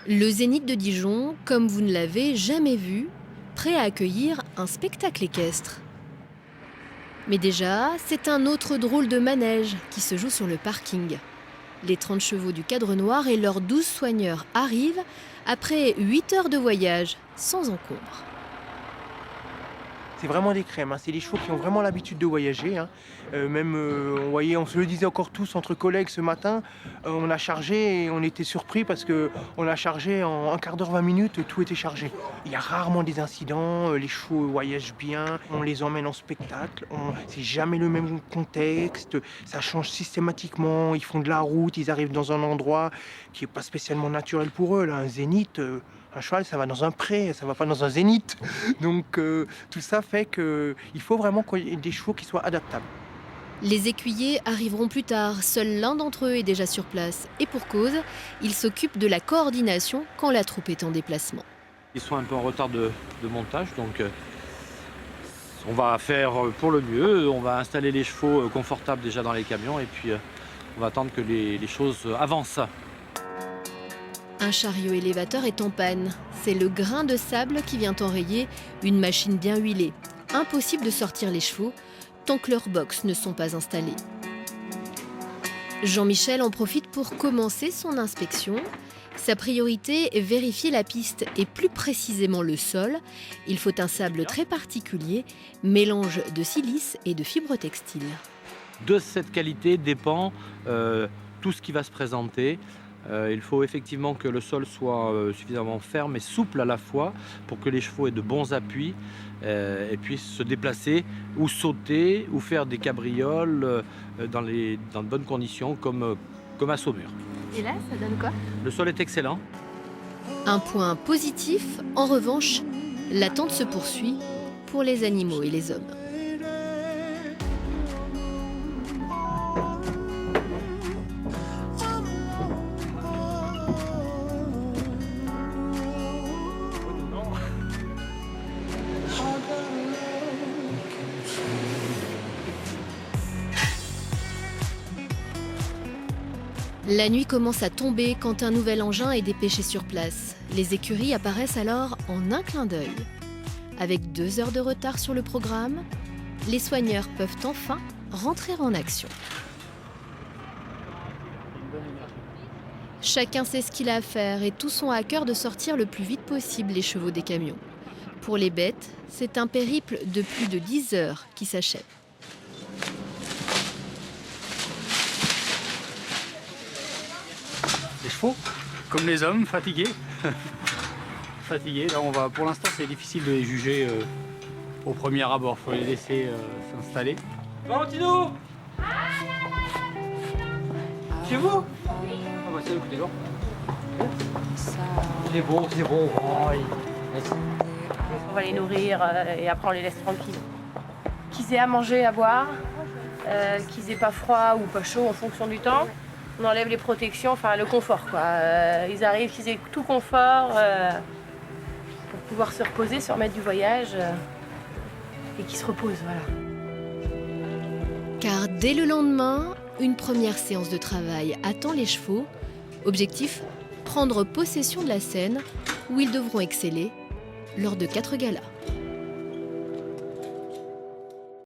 Le Zénith de Dijon, comme vous ne l'avez jamais vu, prêt à accueillir un spectacle équestre. Mais déjà, c'est un autre drôle de manège qui se joue sur le parking. Les 30 chevaux du Cadre Noir et leurs 12 soigneurs arrivent après 8 heures de voyage, sans encombre. C'est vraiment des crèmes, hein. C'est des chevaux qui ont vraiment l'habitude de voyager, hein. On se le disait encore tous entre collègues ce matin, on a chargé et on était surpris parce qu'on a chargé en un quart d'heure, 20 minutes, tout était chargé. Il y a rarement des incidents, les chevaux voyagent bien, on les emmène en spectacle, c'est jamais le même contexte, ça change systématiquement, ils font de la route, ils arrivent dans un endroit qui n'est pas spécialement naturel pour eux, là, un zénith. Un cheval, ça va dans un pré, ça va pas dans un zénith. Donc tout ça fait qu'il faut vraiment qu'il y ait des chevaux qui soient adaptables. Les écuyers arriveront plus tard, seul l'un d'entre eux est déjà sur place. Et pour cause, ils s'occupent de la coordination quand la troupe est en déplacement. Ils sont un peu en retard de montage, donc on va faire pour le mieux. On va installer les chevaux confortables déjà dans les camions et puis on va attendre que les choses avancent. Un chariot élévateur est en panne. C'est le grain de sable qui vient enrayer une machine bien huilée. Impossible de sortir les chevaux tant que leurs box ne sont pas installés. Jean-Michel en profite pour commencer son inspection. Sa priorité est vérifier la piste et plus précisément le sol. Il faut un sable très particulier, mélange de silice et de fibres textiles. De cette qualité dépend tout ce qui va se présenter. Il faut effectivement que le sol soit suffisamment ferme et souple à la fois pour que les chevaux aient de bons appuis et puissent se déplacer ou sauter ou faire des cabrioles dans de bonnes conditions comme à Saumur. Et là, ça donne quoi? Le sol est excellent. Un point positif, en revanche, l'attente se poursuit pour les animaux et les hommes. La nuit commence à tomber quand un nouvel engin est dépêché sur place. Les écuries apparaissent alors en un clin d'œil. Avec 2 heures de retard sur le programme, les soigneurs peuvent enfin rentrer en action. Chacun sait ce qu'il a à faire et tous ont à cœur de sortir le plus vite possible les chevaux des camions. Pour les bêtes, c'est un périple de plus de 10 heures qui s'achève. Les chevaux, comme les hommes, fatigués. Fatigués. Là, pour l'instant, c'est difficile de les juger au premier abord. Il faut les laisser s'installer. Valentino, chez vous? Ah bah c'est écoutez, bon. C'est bon. Oh, on va les nourrir et après on les laisse tranquilles. Qu'ils aient à manger, à boire, qu'ils aient pas froid ou pas chaud en fonction du temps. On enlève les protections, enfin le confort quoi. Ils arrivent qu'ils aient tout confort pour pouvoir se reposer, se remettre du voyage et qu'ils se reposent, voilà. Car dès le lendemain, une première séance de travail attend les chevaux. Objectif, prendre possession de la scène où ils devront exceller lors de 4 galas.